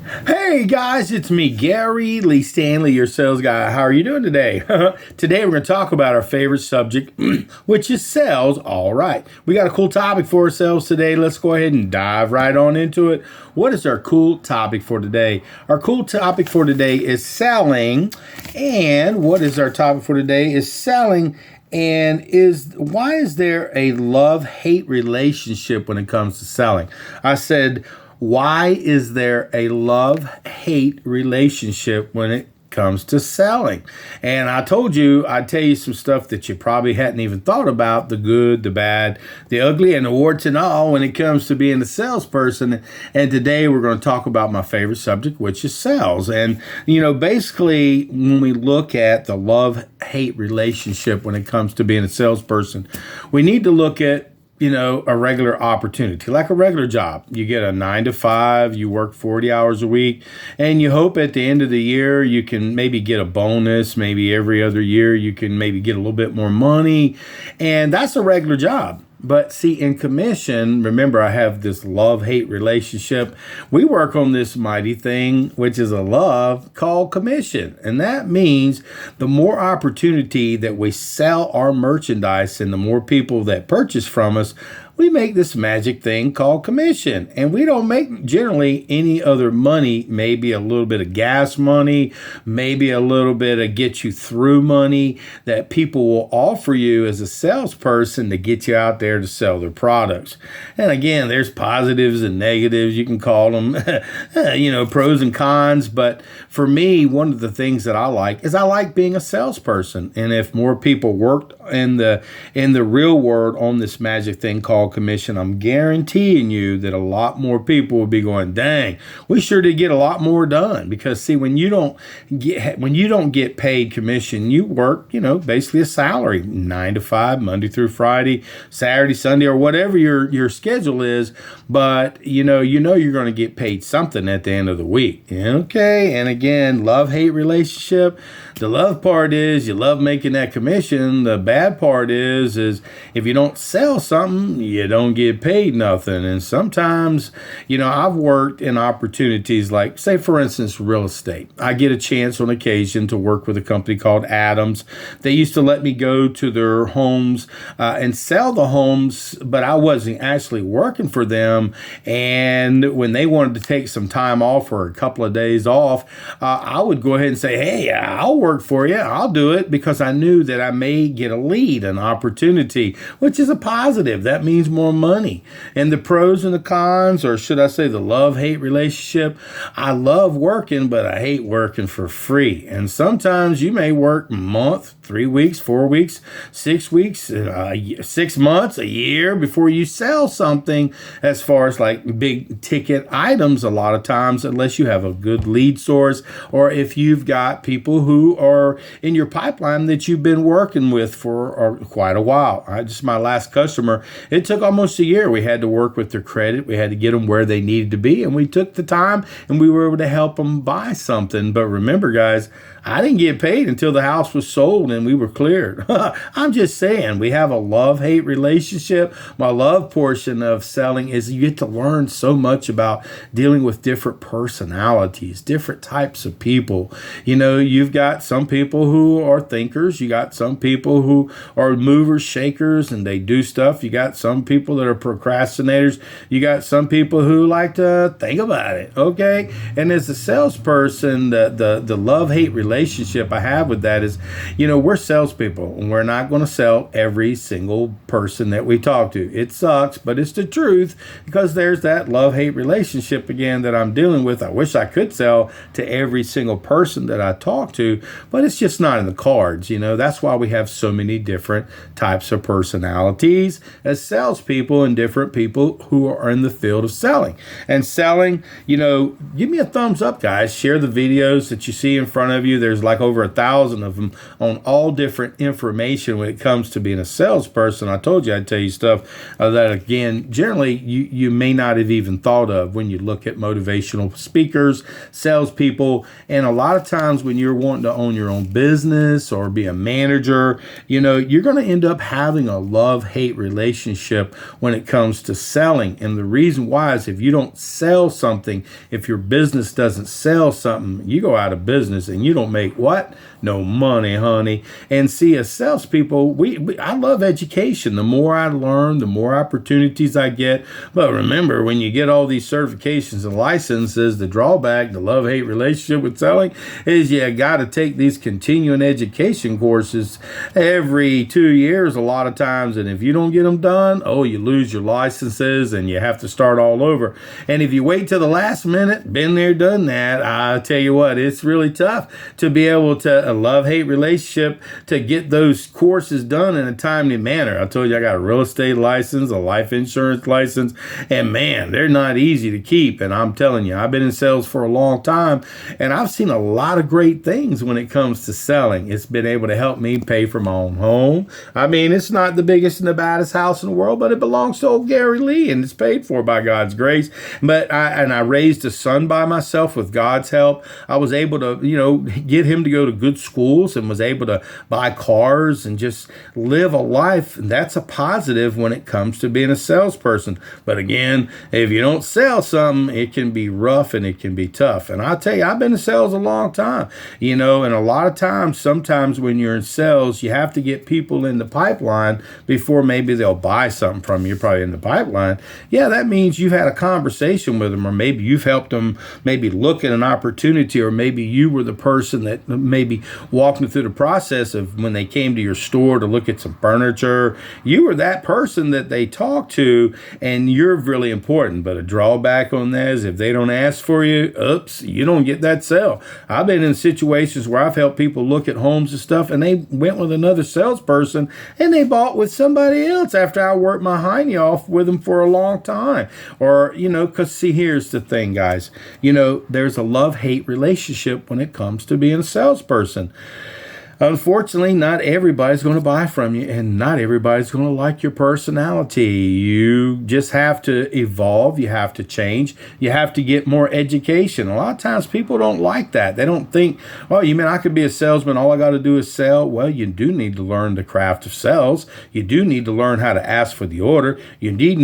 Hey guys, it's me, Gary Lee Stanley, your sales guy. How are you doing today? Today we're going to talk about our favorite subject, which is sales. All right, we got a cool topic for ourselves today. Let's go ahead and dive right on into it. What is our cool topic for today? Our cool topic for today is selling. And what is our topic for today is selling. And why is there a love-hate relationship when it comes to selling? I said, why is there a love-hate relationship when it comes to selling? And I told you, I'd tell you some stuff that you probably hadn't even thought about, the good, the bad, the ugly, and the warts and all when it comes to being a salesperson. And today we're going to talk about my favorite subject, which is sales. And, basically when we look at the love-hate relationship when it comes to being a salesperson, we need to look at a regular opportunity, like a regular job. You get a 9 to 5, you work 40 hours a week, and you hope at the end of the year you can maybe get a bonus. Maybe every other year you can maybe get a little bit more money, and that's a regular job. But see, in commission, remember, I have this love-hate relationship. We work on this mighty thing, which is a love called commission. And that means the more opportunity that we sell our merchandise and the more people that purchase from us, we make this magic thing called commission. And we don't make generally any other money, maybe a little bit of gas money, maybe a little bit of get you through money that people will offer you as a salesperson to get you out there to sell their products. And again, there's positives and negatives. You can call them, pros and cons. But for me, one of the things that I like is I like being a salesperson. And if more people worked in the real world on this magic thing called commission, I'm guaranteeing you that a lot more people will be going, dang, we sure did get a lot more done. Because see, when you don't get paid commission, you work, basically a salary, 9 to 5, Monday through Friday, Saturday, Sunday, or whatever your schedule is. But you're going to get paid something at the end of the week. Okay. And again, love-hate relationship. The love part is you love making that commission. The bad part is if you don't sell something, you don't get paid nothing. And sometimes, I've worked in opportunities like, say, for instance, real estate. I get a chance on occasion to work with a company called Adams. They used to let me go to their homes and sell the homes, but I wasn't actually working for them. And when they wanted to take some time off or a couple of days off, I would go ahead and say, hey, I'll work for you. I'll do it, because I knew that I may get a lead, an opportunity, which is a positive. That means more money. And the pros and the cons, or should I say the love-hate relationship, I love working, but I hate working for free. And sometimes you may work a month, 3 weeks, 4 weeks, 6 weeks, 6 months, a year before you sell something, as far as like big ticket items a lot of times, unless you have a good lead source, or if you've got people who are in your pipeline that you've been working with for quite a while. Just my last customer, it took almost a year. We had to work with their credit. We had to get them where they needed to be, and we took the time and we were able to help them buy something. But remember, guys, I didn't get paid until the house was sold and we were cleared. I'm just saying, we have a love-hate relationship. My love portion of selling is you get to learn so much about dealing with different personalities, different types of people. You've got some people who are thinkers. You got some people who are movers, shakers, and they do stuff. You got some people that are procrastinators. You got some people who like to think about it. Okay. And as a salesperson, the love-hate relationship I have with that is, we're salespeople, and we're not going to sell every single person that we talk to. It sucks, but it's the truth, because there's that love-hate relationship again that I'm dealing with. I wish I could sell to every single person that I talk to, but it's just not in the cards. That's why we have so many different types of personalities as salespeople and different people who are in the field of selling. And selling, give me a thumbs up, guys. Share the videos that you see in front of you. There's like over 1,000 of them on all different information when it comes to being a salesperson. I told you I'd tell you stuff that, again, generally you may not have even thought of when you look at motivational speakers, salespeople. And a lot of times when you're wanting to own your own business or be a manager, you're going to end up having a love-hate relationship relationship when it comes to selling. And the reason why is if you don't sell something, if your business doesn't sell something, you go out of business and you don't make what? No money, honey. And see, as salespeople, I love education. The more I learn, the more opportunities I get. But remember, when you get all these certifications and licenses, the drawback, the love-hate relationship with selling is you got to take these continuing education courses every 2 years a lot of times. And if you don't get them done, you lose your licenses and you have to start all over. And if you wait till the last minute, been there, done that, I tell you what, it's really tough to be able to, a love-hate relationship, to get those courses done in a timely manner. I told you I got a real estate license, a life insurance license, and man, they're not easy to keep. And I'm telling you, I've been in sales for a long time, and I've seen a lot of great things when it comes to selling. It's been able to help me pay for my own home. I mean, it's not the biggest and the baddest house in the world, but it belongs to old Gary Lee, and it's paid for by God's grace. But I raised a son by myself with God's help. I was able to, get him to go to good schools and was able to buy cars and just live a life. And that's a positive when it comes to being a salesperson. But again, if you don't sell something, it can be rough and it can be tough. And I'll tell you, I've been in sales a long time, and a lot of times, sometimes when you're in sales, you have to get people in the pipeline before maybe they'll buy something from you. You're probably in the pipeline. Yeah, that means you've had a conversation with them, or maybe you've helped them maybe look at an opportunity, or maybe you were the person that maybe walked them through the process of when they came to your store to look at some furniture. You were that person that they talked to, and you're really important. But a drawback on that is if they don't ask for you, oops, you don't get that sale. I've been in situations where I've helped people look at homes and stuff, and they went with another salesperson, and they bought with somebody else after I worked my hiney off with them for a long time. Or, because see, here's the thing, guys. There's a love-hate relationship when it comes to being a salesperson. Unfortunately, not everybody's going to buy from you, and not everybody's going to like your personality. You just have to evolve. You have to change. You have to get more education. A lot of times people don't like that. They don't think, you mean I could be a salesman, all I got to do is sell? Well, you do need to learn the craft of sales. You do need to learn how to ask for the order. You do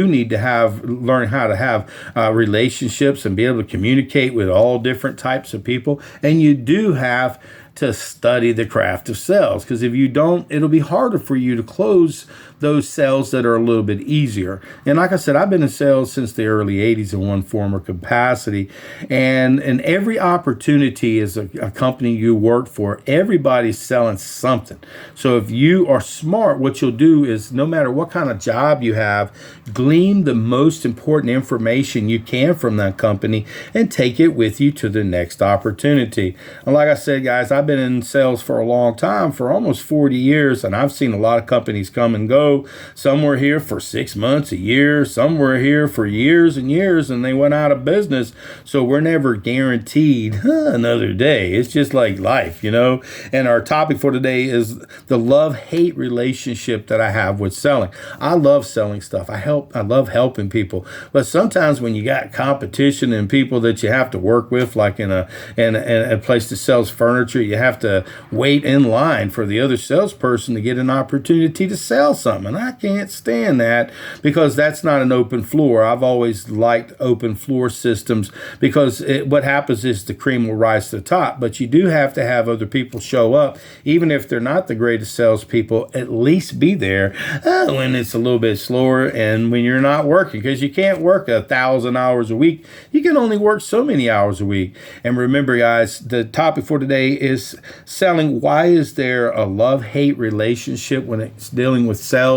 need to learn how to have relationships and be able to communicate with all different types of people. And you do have to study the craft of sales, because if you don't, it'll be harder for you to close those sales that are a little bit easier. And like I said, I've been in sales since the early 80s in one form or capacity. And every opportunity is a company you work for, everybody's selling something. So if you are smart, what you'll do is no matter what kind of job you have, glean the most important information you can from that company and take it with you to the next opportunity. And like I said, guys, I've been in sales for a long time, for almost 40 years, and I've seen a lot of companies come and go. Some were here for 6 months, a year. Some were here for years and years, and they went out of business. So we're never guaranteed another day. It's just like life, And our topic for today is the love-hate relationship that I have with selling. I love selling stuff. I love helping people. But sometimes when you got competition and people that you have to work with, like in a place that sells furniture, you have to wait in line for the other salesperson to get an opportunity to sell something. And I can't stand that, because that's not an open floor. I've always liked open floor systems, because what happens is the cream will rise to the top. But you do have to have other people show up, even if they're not the greatest salespeople, at least be there when it's a little bit slower and when you're not working, because you can't work 1,000 hours a week. You can only work so many hours a week. And remember, guys, the topic for today is selling. Why is there a love-hate relationship when it's dealing with sales?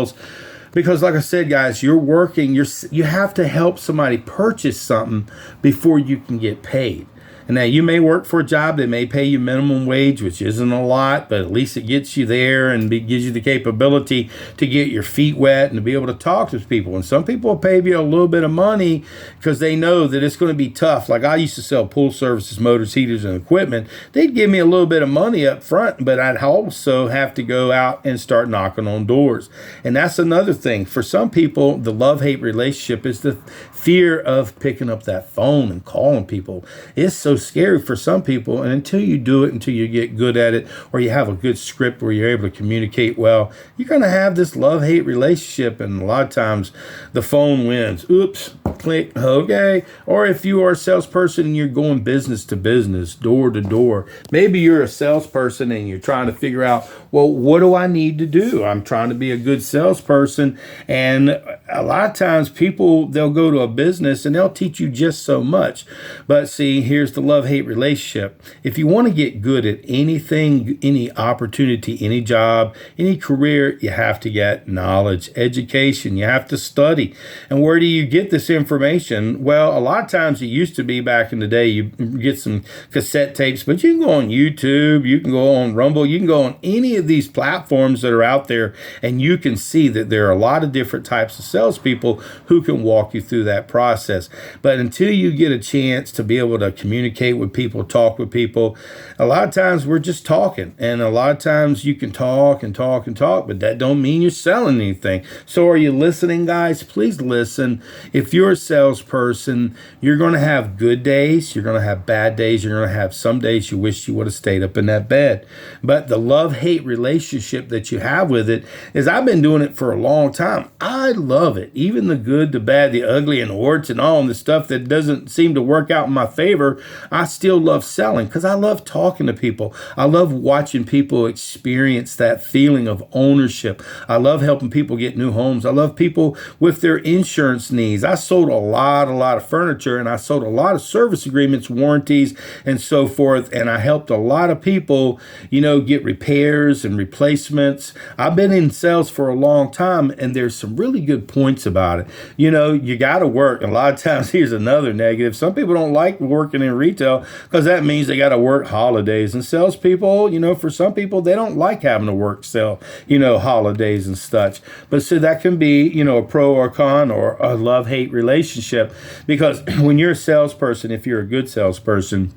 Because like I said, guys, you're working, you have to help somebody purchase something before you can get paid. And now you may work for a job that may pay you minimum wage, which isn't a lot, but at least it gets you there and gives you the capability to get your feet wet and to be able to talk to people. And some people will pay you a little bit of money because they know that it's going to be tough. Like I used to sell pool services, motors, heaters, and equipment. They'd give me a little bit of money up front, but I'd also have to go out and start knocking on doors. And that's another thing. For some people, the love-hate relationship is the fear of picking up that phone and calling people. It's so so scary for some people. And until you do it, until you get good at it, or you have a good script where you're able to communicate well, you're going to have this love-hate relationship. And a lot of times the phone wins. Oops, click, okay. Or if you are a salesperson and you're going business to business, door to door, maybe you're a salesperson and you're trying to figure out, well, what do I need to do? I'm trying to be a good salesperson. And a lot of times people, they'll go to a business and they'll teach you just so much. But see, here's the love-hate relationship. If you want to get good at anything, any opportunity, any job, any career, you have to get knowledge, education. You have to study. And where do you get this information? Well, a lot of times it used to be back in the day, you get some cassette tapes, but you can go on YouTube, you can go on Rumble, you can go on any of these platforms that are out there, and you can see that there are a lot of different types of salespeople who can walk you through that process. But until you get a chance to be able to communicate with people, talk with people, a lot of times we're just talking. And a lot of times you can talk and talk and talk, but that don't mean you're selling anything. So are you listening, guys? Please listen. If you're a salesperson, you're going to have good days. You're going to have bad days. You're going to have some days you wish you would have stayed up in that bed. But the love-hate relationship that you have with it is, I've been doing it for a long time. I love it. Even the good, the bad, the ugly, and the warts and all, and the stuff that doesn't seem to work out in my favor, I still love selling because I love talking to people. I love watching people experience that feeling of ownership. I love helping people get new homes. I love people with their insurance needs. I sold a lot of furniture, and I sold a lot of service agreements, warranties, and so forth. And I helped a lot of people, get repairs and replacements. I've been in sales for a long time, and there's some really good points about it. You got to work. A lot of times, here's another negative. Some people don't like working in retail because that means they got to work holidays. And salespeople, for some people, they don't like having to work holidays and such. But so that can be, a pro or con or a love-hate relationship, because when you're a salesperson, if you're a good salesperson,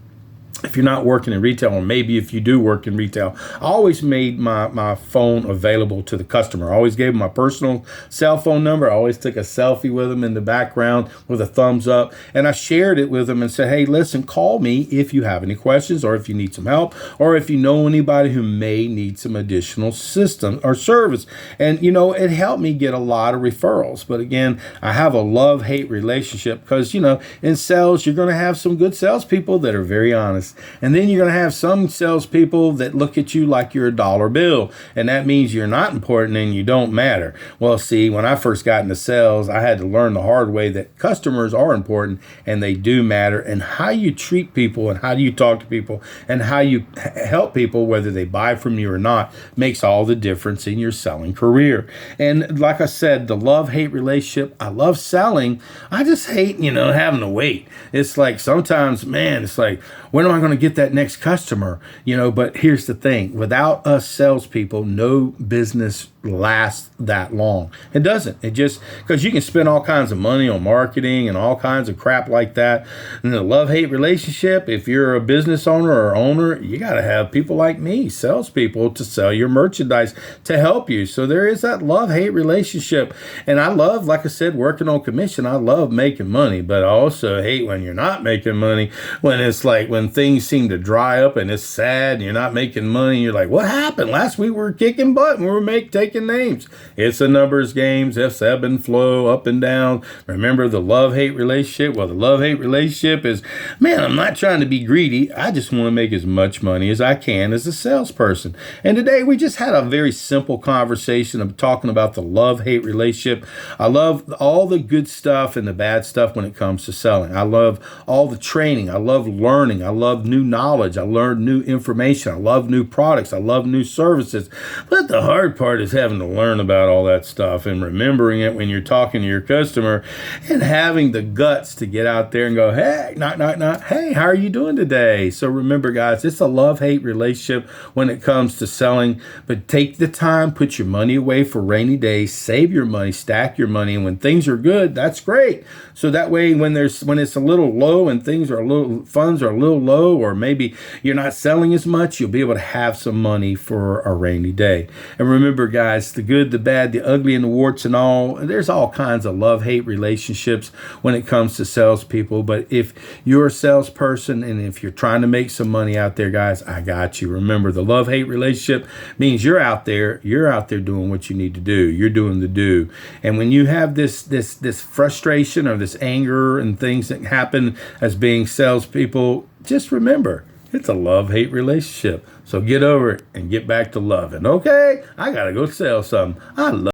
if you're not working in retail, or maybe if you do work in retail, I always made my phone available to the customer. I always gave them my personal cell phone number. I always took a selfie with them in the background with a thumbs up, and I shared it with them and said, hey, listen, call me if you have any questions, or if you need some help, or if you know anybody who may need some additional system or service. And, it helped me get a lot of referrals. But again, I have a love-hate relationship because, in sales, you're going to have some good salespeople that are very honest. And then you're going to have some salespeople that look at you like you're a dollar bill. And that means you're not important and you don't matter. Well, see, when I first got into sales, I had to learn the hard way that customers are important and they do matter. And how you treat people and how you talk to people and how you help people, whether they buy from you or not, makes all the difference in your selling career. And like I said, the love-hate relationship, I love selling. I just hate, having to wait. It's like sometimes, man, it's like, when am I going to get that next customer? But here's the thing. Without us salespeople, no business lasts that long. It doesn't. It just, because you can spend all kinds of money on marketing and all kinds of crap like that. And the love-hate relationship, if you're a business owner, you got to have people like me, salespeople, to sell your merchandise to help you. So there is that love-hate relationship. And I love, like I said, working on commission. I love making money, but I also hate when you're not making money, when it's like, when things seem to dry up and it's sad and you're not making money. You're like, what happened? Last week we were kicking butt and we were taking names. It's a numbers game. It's ebb and flow, up and down. Remember the love-hate relationship? Well, the love-hate relationship is, man, I'm not trying to be greedy. I just want to make as much money as I can as a salesperson. And today we just had a very simple conversation of talking about the love-hate relationship. I love all the good stuff and the bad stuff when it comes to selling. I love all the training. I love learning. I love new knowledge. I learn new information. I love new products. I love new services. But the hard part is having to learn about all that stuff and remembering it when you're talking to your customer and having the guts to get out there and go, hey, hey, how are you doing today? So remember, guys, it's a love-hate relationship when it comes to selling. But take the time, put your money away for rainy days, save your money, stack your money. And when things are good, that's great. So that way, when it's a little low and funds are a little low, low, or maybe you're not selling as much, you'll be able to have some money for a rainy day. And remember, guys, the good, the bad, the ugly, and the warts and all, there's all kinds of love-hate relationships when it comes to salespeople. But if you're a salesperson and if you're trying to make some money out there, guys, I got you. Remember, the love-hate relationship means you're out there doing what you need to do. You're doing the do. And when you have this frustration or this anger and things that happen as being salespeople, just remember, it's a love-hate relationship. So get over it and get back to loving. Okay? I got to go sell something. I love